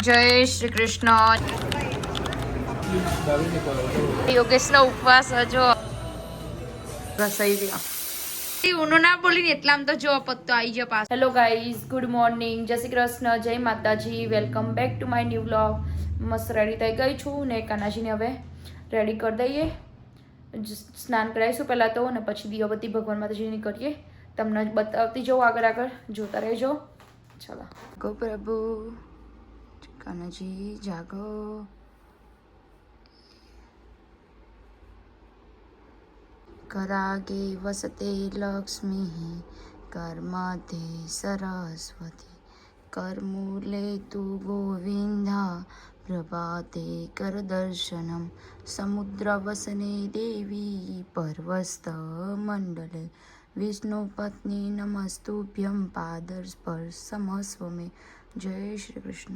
જય શ્રી કૃષ્ણ. યોગેશનો ઉપવાસ હજો રસાઈ ગયો. ઊનો ના બોલીને એટલામાં તો જો પત્તો આવી ગયો પાછો. હેલો ગાઈઝ, ગુડ મોર્નિંગ, જય શ્રી કૃષ્ણ, જય માતાજી. Welcome back to my new vlog. મસ્ત રેડી થઈ ગઈ છું ને કાનાજીને હવે રેડી કરી દઈએ. સ્નાન કરાવીશું પહેલાં તો, ને પછી દીવાબત્તી ભગવાન માતાજીની કરીએ. તમને બતાવતી જાઉં આગળ આગળ, જોતા રહેજો. ચલો. ગો પ્રભુ કાનાજી જાગો. करागे वसते लक्ष्मी कर्मते सरस्वती करमूले तु गोविंदा प्रभाते कर दर्शनम समुद्रवसने देवी पर्वस्त मंडले विष्णु पत्नी नमस्तुभ्यं पादर स्पर्शमस्व मे. जय श्री कृष्ण.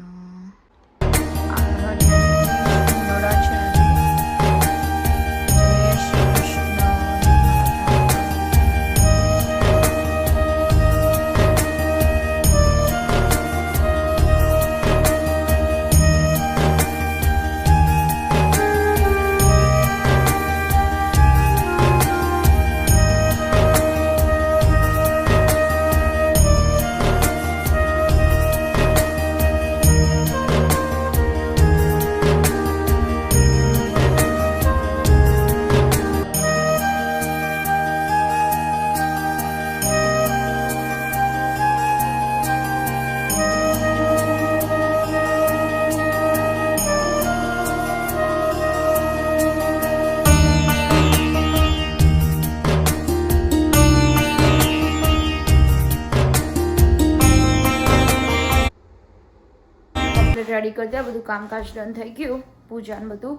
રેડી કરી દે. બધું કામકાજ ડન થઈ ગયું, પૂજા ને બધું.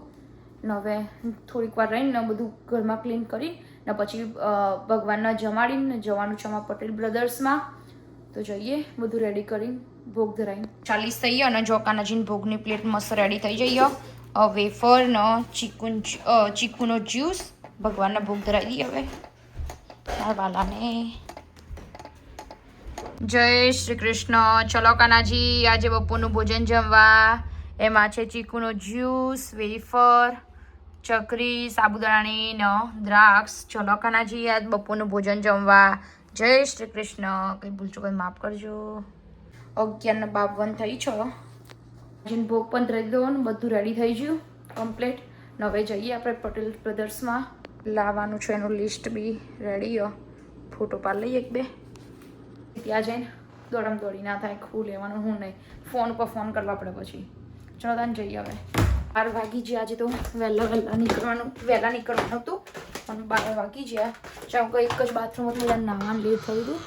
ને હવે થોડીક વાર રહીને બધું ઘરમાં ક્લીન કરી ને પછી ભગવાનના જમાડીને જવાનું છે અમારા પટેલ બ્રધર્સમાં. તો જઈએ, બધું રેડી કરીને ભોગ ધરાઈને 40 થઈ અને જો કાનાજીની ભોગની પ્લેટ મસ્ત રેડી થઈ જઈએ. વેફર ને ચીકુનો જ્યુસ ભગવાનના ભોગ ધરાવી દઈએ. હવે મારા વાલાને જય શ્રી કૃષ્ણ. ચલો કાનાજી, આજે બપોરનું ભોજન જમવા. એમાં છે ચીકુનો જ્યુસ, વેફર, ચકરી, સાબુદાણાની ને દ્રાક્ષ. ચલો કાનાજી, આજ બપોરનું ભોજન જમવા. જય શ્રી કૃષ્ણ. કંઈ ભૂલચું કંઈ માફ કરજો. 11:52 થઈ છે. જીન ભોગ પણ ધરી દો ને બધું રેડી થઈ ગયું કમ્પ્લીટ. હવે જઈએ આપણે પટેલ બ્રધર્સમાં. લાવવાનું છે એનું લિસ્ટ બી રેડી. ફોટો પાડ લઈએ એક બે. ત્યાં જઈને દોડમ દોડી ના થાય, ખું લેવાનું હું નહીં, ફોન ઉપર ફોન કરવા પડે પછી. ચલો તાને જઈએ. હવે 12 વાગી ગયા. આજે તો વહેલા નીકળવાનું હતું પણ 12 વાગી ગયા. ચાલો કંઈ એક જ બાથરૂમ હતું, બધા નાવાનું લેટ થયું હતું.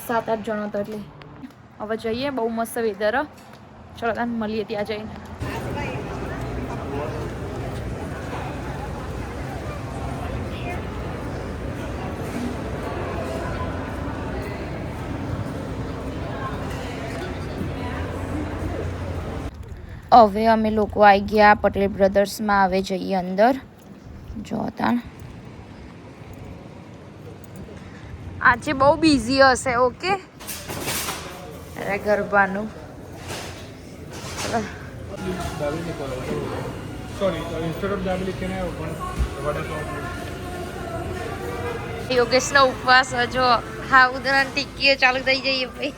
7-8 જણો હતા એટલે. હવે જઈએ, બહુ મસ્ત વેધર. ચલો તાને મળીએ ત્યાં જઈને. હવે અમે લોકો આવી ગયા પટેલ બ્રધર્સમાં. હવે જઈએ અંદર. જો તાણ આજે બહુ બિઝી હશે. ઓકે, અરે ગરબાનું યોગેશનો ઉપવાસ હજો. હા, ઉદરણ ટીકીએ ચાલુ થઈ જઈએ ભાઈ.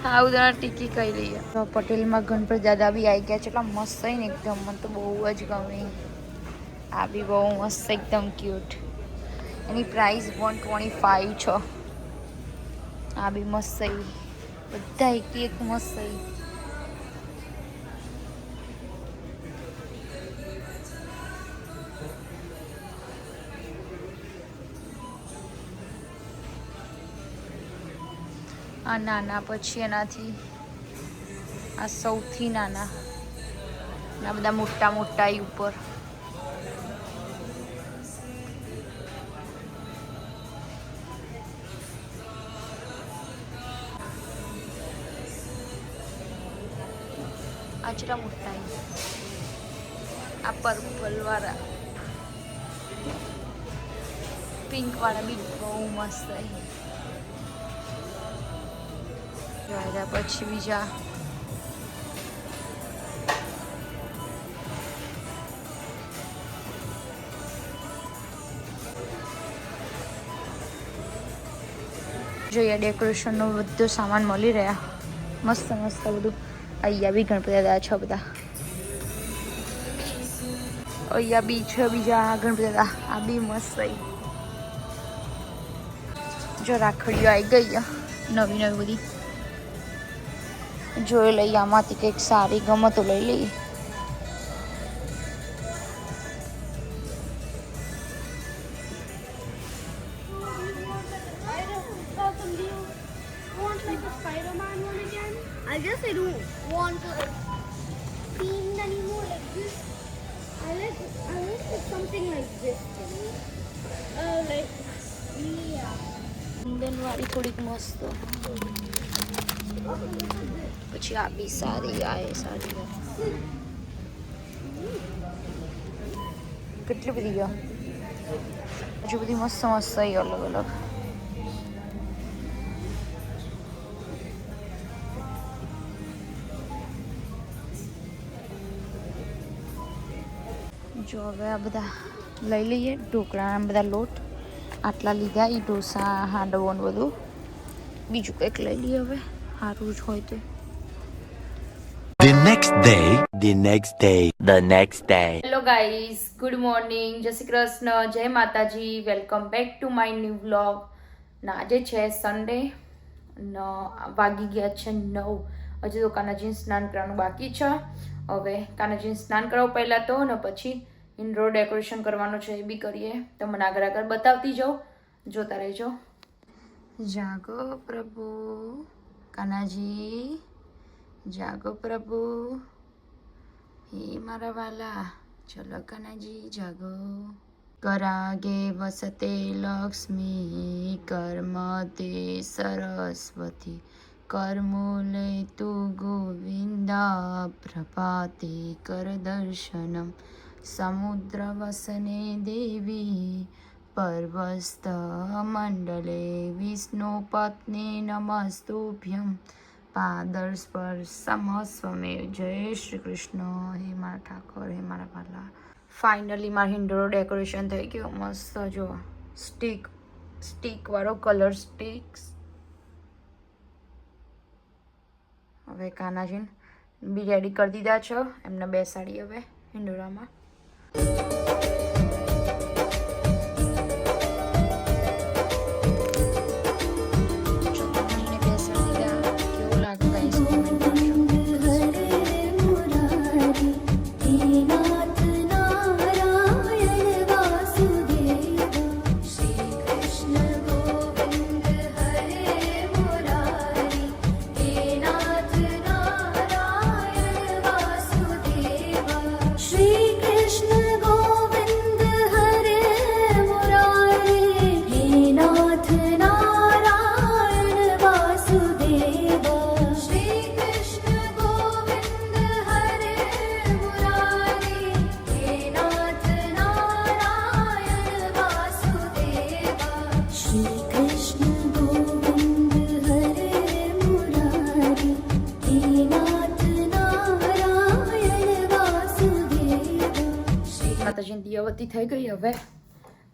હા, ઉદાહરણ ટીકી કહી લઈએ. તો પટેલમાં ગણપતિ દાદા બી આવી ગયા છે. એટલા મસ્ત છે ને એકદમ, મને તો બહુ જ ગમે. આ બી બહુ મસ્ત, એકદમ ક્યુટ. એની પ્રાઇસ 125 છે. આ બી મસ્ત છે, બધા એક મસ્ત છે. આ નાના, પછી એનાથી આ સૌથી નાના, આ બધા મોટા મોટા ઉપર. આજરા મોટા, આ પર્પલ વાળા, પિંક વાળા બી બહુ મસ્ત છે. જોયા પછી બીજા જોઈએ ડેકોરેશનનો બધો સામાન મળી રહ્યા મસ્ત મસ્ત બધું અહીંયા બી ગણપતિ દાદા છે બધા અહીંયા બી છે બીજા ગણપતિ દાદા આ બી મસ્ત જો રાખડીઓ આવી ગઈ નવી નવી બધી જોઈ લઈએ આમાંથી કંઈક સારી ગમે તો લઈ લઈએ I guess I don't want to like themed anymore like this. I like something like this. Like yeah. Indian વાળી થોડીક મસ્ત પછી આ બી સારી આ એ સારી કેટલી બધી ગયો હજુ બધી મસ્ત મસ્ત અલગ અલગ જો હવે આ બધા લઈ લઈએ ઢોકળાના બધા લોટ આટલા લીધા એ ઢોસા હાંડવો ને બધું બીજું કંઈક લઈ લઈએ હવે સારું જ હોય તો The next day. Hello guys good morning જય શ્રી કૃષ્ણ જય માતાજી welcome back to my new vlog ના આજે છે સન્ડે વાગી ગયા છે 9 હજી તો કાનાજીને સ્નાન કરવાનું બાકી છે હવે કાનાજીને સ્નાન કરાવું પહેલાં તો ને પછી ઇન્ડોર ડેકોરેશન કરવાનું છે એ બી કરીએ તો મને આગળ આગળ બતાવતી જાઉં જોતા રહેજો જાગો પ્રભુ કાનાજી જાગો પ્રભુ હે મારા વાલા ચલો કાનાજી જાગો કરાગે વસતે લક્ષ્મી કર્મ તે સરસ્વતી કર્મૂલે તુ ગોવિંદા પ્રભાતે કર દર્શનમ સમુદ્ર વસને દેવી પર્વસ્ત મંડલે વિષ્ણુ પત્ની નમસ્તુભ્યમ પાદર સ્પર્શમસ્વમેવ જય શ્રી કૃષ્ણ હે મારા ઠાકોર હે મારા વાલા ફાઇનલી મારા ઇન્ડોર ડેકોરેશન થઈ ગયું મસ્ત જો સ્ટીક વાળો કલર સ્ટીક્સ હવે કાનાજીને બી રેડી કરી દીધા છે એમને બેસાડી હવે ઇન્ડોરામાં માતાજીની દિયાવતી થઈ ગઈ હવે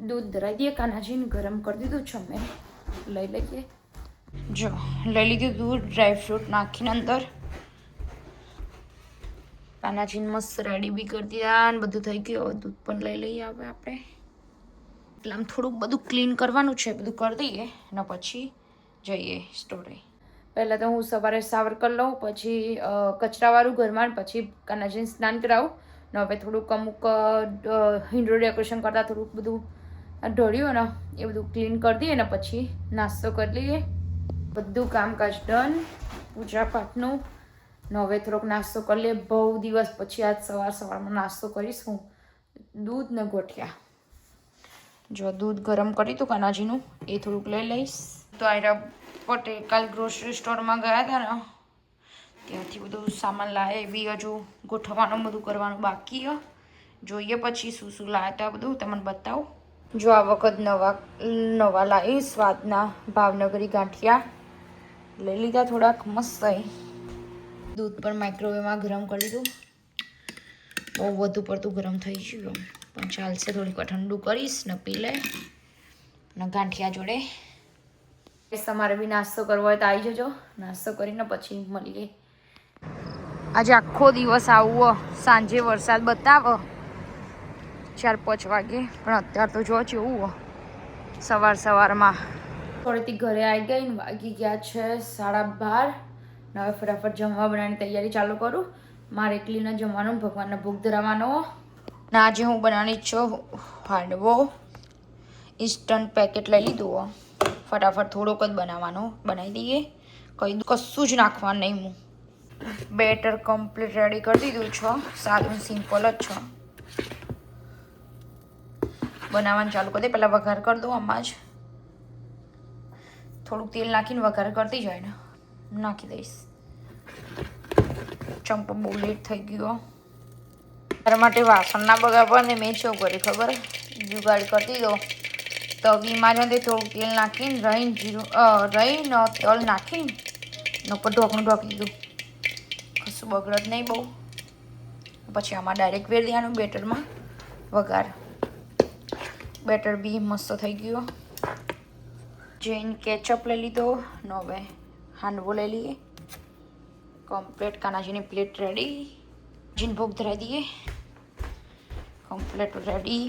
દૂધ ધરાવી દઈએ કાનાજીને ગરમ કરી દીધું છે અમે લઈ લઈએ જો લઈ લીધું દૂધ ડ્રાયફ્રૂટ નાખીને અંદર કાનાજીને મસ્ત રેડી બી કરી દીધા અને બધું થઈ ગયું હવે દૂધ પણ લઈ લઈએ હવે આપણે એટલે આમ થોડુંક બધું ક્લીન કરવાનું છે બધું કરી દઈએ અને પછી જઈએ સ્ટોરે પહેલાં તો હું સવારે સાવર કરી લઉં પછી કચરાવાળું ઘરમાં પછી કાનાજીને સ્નાન કરાવું ને હવે થોડુંક અમુક ઇન્ડોર ડેકોરેશન કરતાં થોડુંક બધું ઢળ્યું ને એ બધું ક્લીન કરી દઈએ ને પછી નાસ્તો કરી લઈએ બધું કામકાજ ડન પૂજા પાઠનું ને હવે થોડોક નાસ્તો કરી લઈએ બહુ દિવસ પછી આજ સવારમાં નાસ્તો કરીશું દૂધ ને ગોઠિયા જો દૂધ ગરમ કરી હતું કાનાજીનું એ થોડુંક લઈ લઈશ તો આયરા પટે કાલ ગ્રોસરી સ્ટોરમાં ગયા હતા ને ત્યાંથી બધું સામાન લાવે એ બી હજુ ગોઠવવાનું બધું કરવાનું બાકી જોઈએ પછી શું શું લાવ્યા હતા બધું તમને બતાવું જો આ વખત નવા લાવી સ્વાદના ભાવનગરી ગાંઠિયા લઈ લીધા થોડાક મસ્ત. દૂધ પણ માઇક્રોવેવમાં ગરમ કરી દીધું. બહુ વધુ પડતું ગરમ થઈ ગયું પણ ચાલશે. થોડીક વાર ઠંડુ કરીશ ને પી લે અને ગાંઠિયા જોડે. તમારે બી નાસ્તો કરવો હોય તો આવી જજો. નાસ્તો કરીને પછી મળીએ. આજે આખો દિવસ આવો, સાંજે વરસાદ બતાવો 4-5 વાગે, પણ અત્યારે તો જો કેવું સવારમાં. થોડીથી ઘરે આવી ગઈ ને વાગી ગયા છે 12:30. હવે ફટાફટ જમવા બનાવવાની તૈયારી ચાલુ કરું. મારે એકલીને જમવાનું, ભગવાનને ભોગ ધરાવવાનો. ને આજે હું બનાવવાની છું હાંડવો. ઇન્સ્ટન્ટ પેકેટ લઈ લીધું. ફટાફટ થોડોક જ બનાવવાનો, બનાવી દઈએ. કશું જ નાખવાનું નહીં. હું બેટર કમ્પ્લીટ રેડી કરી દીધું છે. સારું સિમ્પલ જ છે. બનાવવાનું ચાલુ કરી દે. પહેલાં વઘાર કરી દઉં. આમાં જ થોડુંક તેલ નાખીને વઘાર કરતી જાય ને નાખી દઈશ. ચંપો બહુ લેટ થઈ ગયો. તારા માટે વાસણના બગાડ ને મેં શું કર્યું ખબર? જુગાડ કરતી દો તવીમાં જ થોડું તેલ નાખીને રહીને તેલ નાખીને ઉપર ઢોકણું ઢોકી દીધું. કશું બગડત નહીં બહુ. પછી આમાં ડાયરેક્ટ વેર દેવાનું બેટરમાં વઘાર. બેટર બી મસ્ત થઈ ગયો. જૈન કેચઅપ લઈ લીધો. હવે હાંડવો લઈ લઈએ. કમ્પ્લેટ કાનાજીની પ્લેટ રેડી. જીન ભોગ ધરાવી દઈએ. Complete ready.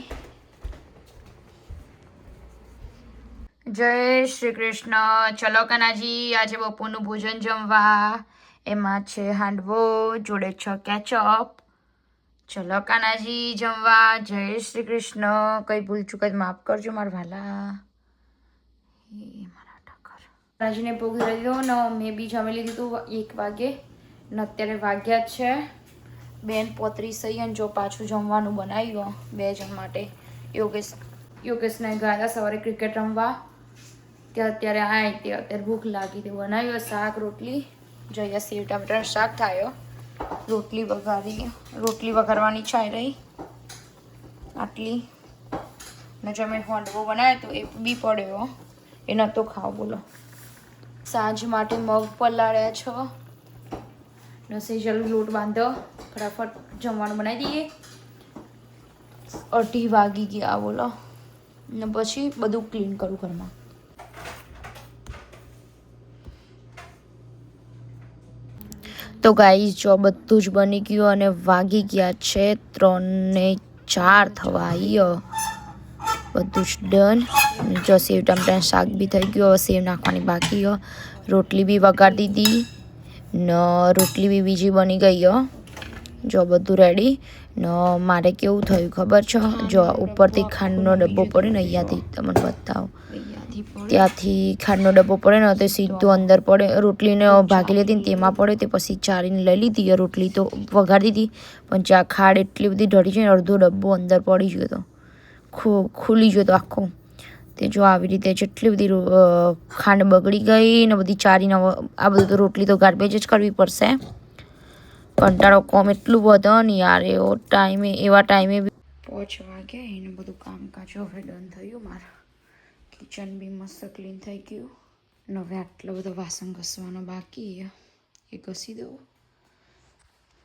જય શ્રી કૃષ્ણ. ચલો કાનાજી, આજે બપોરનું ભોજન જમવા. એમાં છે હાંડવો, જોડે છે કેચઅપ. ચલો કાનાજી જમવા. જય શ્રી કૃષ્ણ. કઈ ભૂલ ચૂક માફ કરજો મારા વાલા. મારા ઠાકર. કાનાજીને ભોગ ધરાવી દીધો ને મેં બી જમી લીધું 1 વાગે ને અત્યારે વાગ્યા જ છે 2:35. અને જો પાછું જમવાનું બનાવ્યું 2 જણ માટે. યોગેશને ગયા સવારે ક્રિકેટ રમવા. કે અત્યારે આવી તે અત્યારે ભૂખ લાગી તે બનાવ્યો શાક રોટલી. જોઈએ સેવ ટામેટાનું શાક થયો. રોટલી વઘારવાની ઈચ્છા રહી આટલી. ને જો મેં હાંડવો બનાવ્યો તો એ બી પડ્યો. એ નહોતો ખાવ બોલો. સાંજ માટે મગ પલાળ્યા છો. નસેજલ લોટ બાંધો. ફટાફટ જમવાનું બનાવી દઈએ. 2:30 વાગી ગયા બોલો. ને પછી બધું ક્લીન કરું ઘરમાં. તો ગાઈસ જો બધું જ બની ગયું અને વાગી ગયા છે 3:04 થવા આવ્યો. બધું જ ડન. જો સેવ ટામેટાનું શાક બી થઈ ગયું. હવે સેવ નાખવાની બાકી. રોટલી બી વઘારી દીધી ને રોટલી બી બીજી બની ગઈ. જો બધું રેડી. ને મારે કેવું થયું ખબર છે? જો ઉપરથી ખાંડનો ડબ્બો પડે ને અહીંયાથી તમને બતાવો. ત્યાંથી ખાંડનો ડબ્બો પડે ને તો સીધું અંદર પડે. રોટલીને ભાગી લીધી ને તેમાં પડે. તે પછી ચારીને લઈ લીધી. રોટલી તો વઘારી દીધી પણ જ્યાં ખાડ એટલી બધી ઢળી છે ને અડધો ડબ્બો અંદર પડી ગયો તો ખુલી ગયો તો આખો. તે જો આવી રીતે જેટલી બધી ખાંડ બગડી ગઈ ને બધી ચારીને આ બધું તો રોટલી તો ગાર્બેજ જ કરવી પડશે. કંટાળો કોમ એટલું બધો ને યાર. એવા ટાઈમે 5 વાગ્યા એને બધું કામકાજ હવે ડન થયું. મારા કિચન બી મસ્ત ક્લીન થઈ ગયું. ને હવે આટલો બધો વાસણ ઘસવાનો બાકી એ ઘસી દઉં.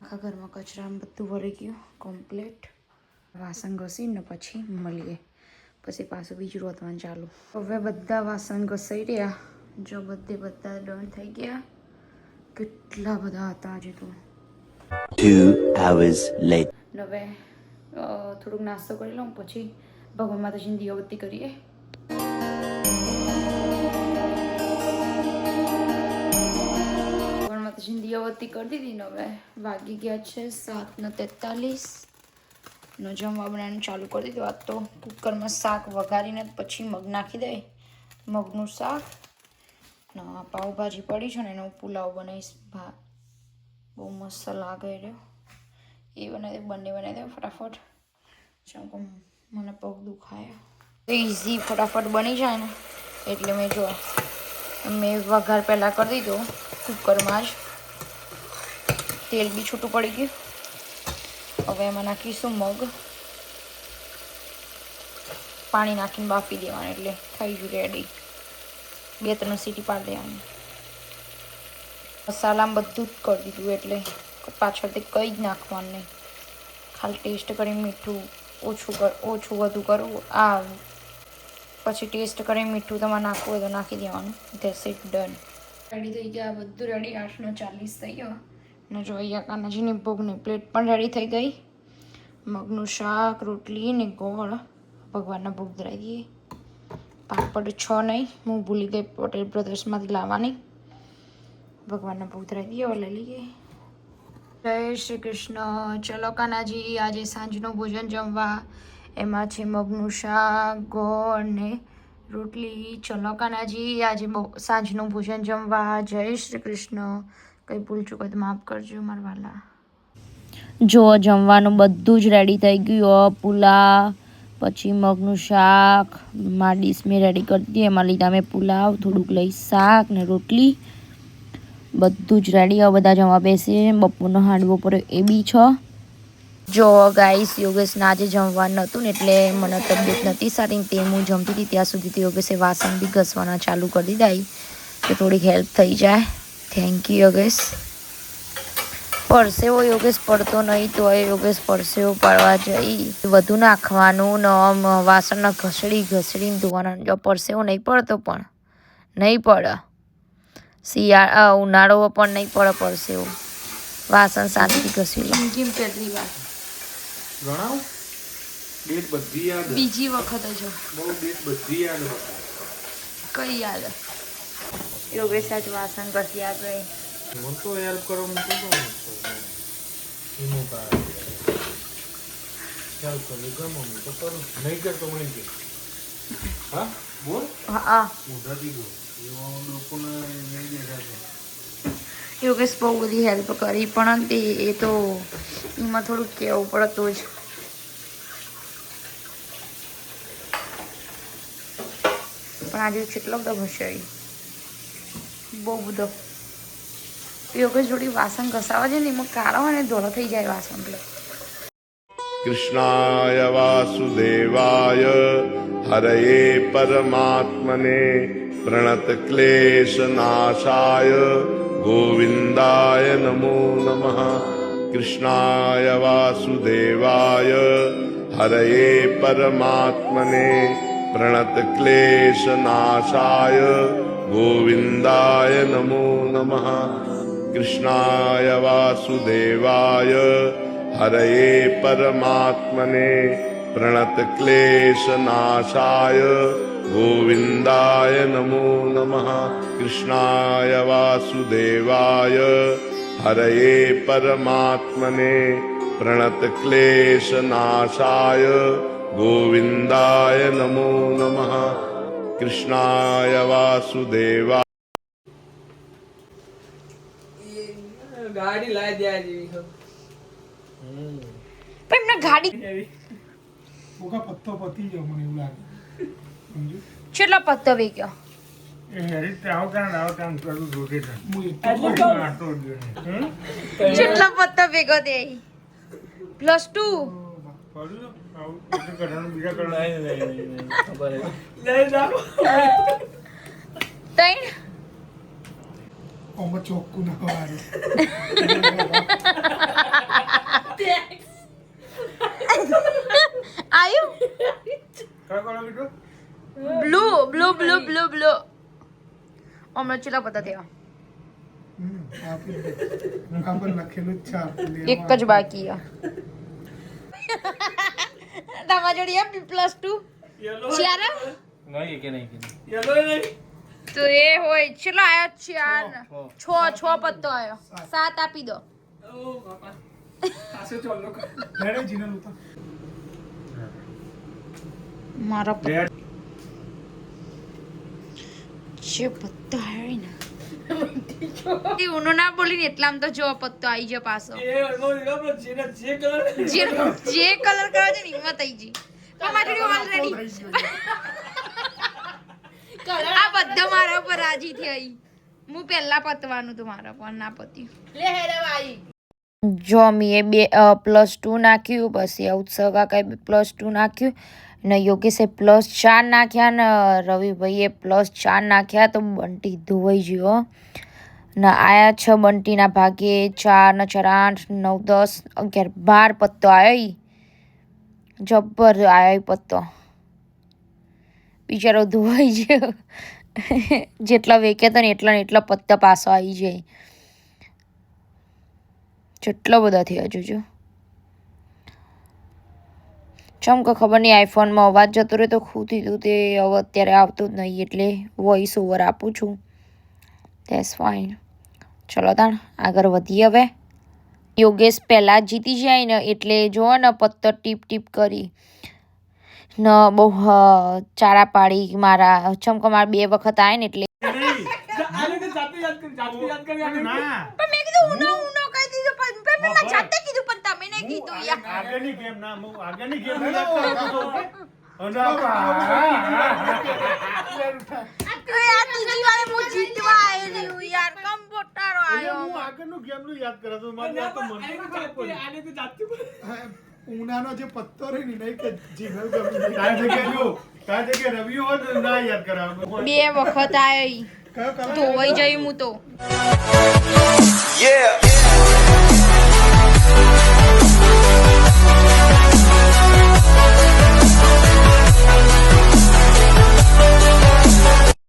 આખા ઘરમાં કચરામાં બધું ભરી ગયું કમ્પ્લીટ. વાસણ ઘસીને પછી મળીએ. પછી પાછું બીજું રોતવાનું ચાલુ. હવે બધા વાસણ ઘસાઈ રહ્યા. જો બધા ડન થઈ ગયા. કેટલા બધા હતા આજે તો. 2 hours later. હવે થોડુંક નાસ્તો કરી લઉં પછી ભગવાન માતાજીની દીવાબત્તી કરીએ. ભગવાન માતાજીની દીવાબત્તી કરી દીધી ને હવે વાગી ગયા છે 7:43. નો જમવા બનાવવાનું ચાલુ કરી દીધું. આ તો કુકરમાં શાક વઘારીને પછી મગ નાખી દે. મગનું શાક ને પાઉંભાજી પડી છે ને એનો પુલાવ બનાવીશ. બહુ મસ્ત લાગે રહ્યો. એ બનાવી દે. બંને બનાવી દે ફટાફટ. ચાલો મને પગ દુખાય. ઇઝી ફટાફટ બની જાય ને એટલે મેં વઘાર પહેલાં કરી દીધો કુકરમાં જ. તેલ બી છૂટું પડી ગયું. હવે એમાં નાખીશું મગ. પાણી નાખીને બાફી દેવાનું એટલે થઈ ગયું રેડી. 2-3 સીટી પાડી દેવાની. મસાલામાં બધું જ કરી દીધું એટલે પાછળથી કંઈ જ નાખવાનું નહીં. ખાલી ટેસ્ટ કરી મીઠું ઓછું વધુ કરવું. પછી ટેસ્ટ કરી મીઠું તમારે નાખવું હોય તો નાખી દેવાનું. That's it, done. રેડી થઈ ગયા, બધું રેડી. 8:40 થઈ ગયો. અને જો અહીંયા કાનાજીની ભોગની પ્લેટ પણ રેડી થઈ ગઈ. મગનું શાક, રોટલી ને ગોળ. ભગવાનના ભોગ ધરાવી દઈએ. પાપડ 6 નહીં, હું ભૂલી ગઈ પટેલ બ્રધર્સમાંથી લાવવાની. ભગવાનના ભોગ ધરાવી દઈએ. લઈ લઈએ. જય શ્રી કૃષ્ણ. ચલો કાનાજી, આજે સાંજનું ભોજન જમવા. એમાં છે મગનું શાક, ગોળ ને રોટલી. ચલો કાનાજી, આજે સાંજનું ભોજન જમવા. જય શ્રી કૃષ્ણ. કંઈ ભૂલ ચૂકો તો માફ કરજો મારા વાલા. જો જમવાનું બધું જ રેડી થઈ ગયું. પુલાવ, પછી મગનું શાક મારી ડીશ મેં રેડી કરી દીધી. એમાં લીધા મેં પુલાવ, થોડુંક લઈ શાક ને રોટલી. બધું જ રેડી. હવે બધા જમવા બેસીએ. બપોરનો હાંડવો પર એ બી છે. જો ગાઈસ, યોગેશને આજે જમવાનું નહોતું ને એટલે મને તબિયત નથી સારી ને તે હું જમતી હતી ત્યાં સુધી યોગેશે વાસણ બી ઘસવાના ચાલુ કરી દીધા તો થોડીક હેલ્પ થઈ જાય. Thank you Yogesh. પરસેવો યોગેશ પડતો નહીં તો યોગેશ પરસેવો પાડવા જઈ વધુ નાખવાનું ને વાસણના ઘસડીને ધોવાના. જો પરસેવો નહીં પડતો પણ નહીં પડે. ઉનાળો પણ નહીં પડે પરસેવો. વાસણ શાંતિથી ઘસી લો. પહેલી વાર ગણાવ ડેટ બધી યાદ બીજી વખત જ બહુ ડેટ બધી યાદ હતા. કઈ યાદ? યોગેશ આજ વાસણ ઘસી આપે. મને તો હેલ્પ કરો હું તો એનું કારણ હેલ્પ કરી ગમો હું તો કરું નહીં કરતો મને કે હા બોલ હા મોઢાથી બોલ એવા લોકોને નહીં દેખાશે. યોગેશ બહુ બધી હેલ્પ કરી પણ એ તો એમાં થોડુંક કહેવું પડે તો જ. પણ આજે કેટલો બધો ઘસ્યો બહુ બધો. યોગેશ જોડી વાસણ ઘસાવા છે ને એમાં કાળો અને ધોળો થઈ જાય વાસણ. એટલે कृष्णाय वासुदेवाय हरये परमात्मने प्रणतक्लेशनाशाय गोविन्दाय नमो नमः. कृष्णाय वासुदेवाय हरये परमात्मने प्रणतक्लेशनाशाय गोविन्दाय नमो नमः. कृष्णाय वासुदेवाय हरये परमात्मने प्रणतक्लेशनाशाय गोविन्दाय नमो नमः. कृष्णाय वासुदेवाय हरये परमात्मने प्रणतक्लेशनाशाय गोविन्दाय नमो नमः. कृष्णाय वासुदेवाय ગાડી લાવી દે આજે પણ એમને ગાડી ઓકા પત્તો પતી ગયો મને એવું લાગે. સમજ્યું? કેટલો પત્તો વેક્યો? એ હેરી આવ કામ કરું રોટેશન હું આટો કેટલો પત્તો ભેગો દે? +2 પડ્યું આવું એટલે કરવાનું બીજા કરવાનું ખબર હે ત્રણ ઓમાં ચોખ્ખું ના વારે આયુ કા કરો બેટો બ્લુ હમણાં કેટલા પત્તા થયા? આપણે લખેલું જ છે આપણે એક જ બાકી છે. તમારા જોડે +2 ચાર નહીં કે નહીં તો એ હોય ચલો આયો 6 પત્તો આયો 7 આપી દો. રેડે જીનલ ઉતા મારા જે પત્તો આવ્યો ને એ ઉનો ના બોલી ને એટલામાં તો જો પત્તો આવી ગયો પાછો. જે કલર કરો છે ને એમાં થઈ ગઈ. તમારી ઓલરેડી આ બધા મારા ઉપર રાજી થઈ. હું પહેલા પતવાનું તો મારા પર ના પત્યું. જો મેં +2 નાખ્યું, પછી ઉત્સવ કાકાએ +2 નાખ્યું ને યોગેશે +4 નાખ્યા ને રવિભાઈએ +4 નાખ્યા તો બંટી ધોવાઈ ગયો. ના આયા 6 બંટીના ભાગે 4 ને 4 8 9 10 11 12 પત્તો આવ્યો ઈ જબ્બર આવ્યો ઈ પત્તો બિચારો ધોવાઈ ગયો જેટલા વેકે તો ને એટલા પત્તા પાછો આવી જાય જેટલો બધા થયા જોજો ચમ કે ખબર નહીં આઈફોનમાં અવાજ જતો રહ્યો તો ખુદ થયું તે હવે અત્યારે આવતું જ નહીં એટલે વોઇસ ઓવર આપું છું ધેટ્સ ફાઇન ચલો તાણ આગળ વધીએ હવે યોગેશ પહેલાં જીતી જાય ને એટલે જુઓ ને પત્તો ટીપ ટીપ કરી ન બહુ ચારા પાડી મારા ચમકો મારા 2 વખત આવે ને એટલે આને તો જાતે યાદ કરી આને ના પણ મેં કીધું ઉનો કહી દીધું પણ મેં જાતે કીધું પણ તમે નહીં કીધું યાર આગળની ગેમ ના હું આગળની ગેમ ના યાર તીજી વારે હું જીતવા આવી રહ્યું યાર કમ બોટારો આવ્યો હું આગળનું ગેમનું યાદ કરે તો મને આ તો મન આને તો જાતે ઉનાનો જે પત્તો રે ને નહીં કે જીગલ ગમી તારી જગ્યાએ રવિ હોત તો ના યાદ કરાવ 2 વખત આવી કયો કલર ધોવાઈ જઈ હું તો Yeah.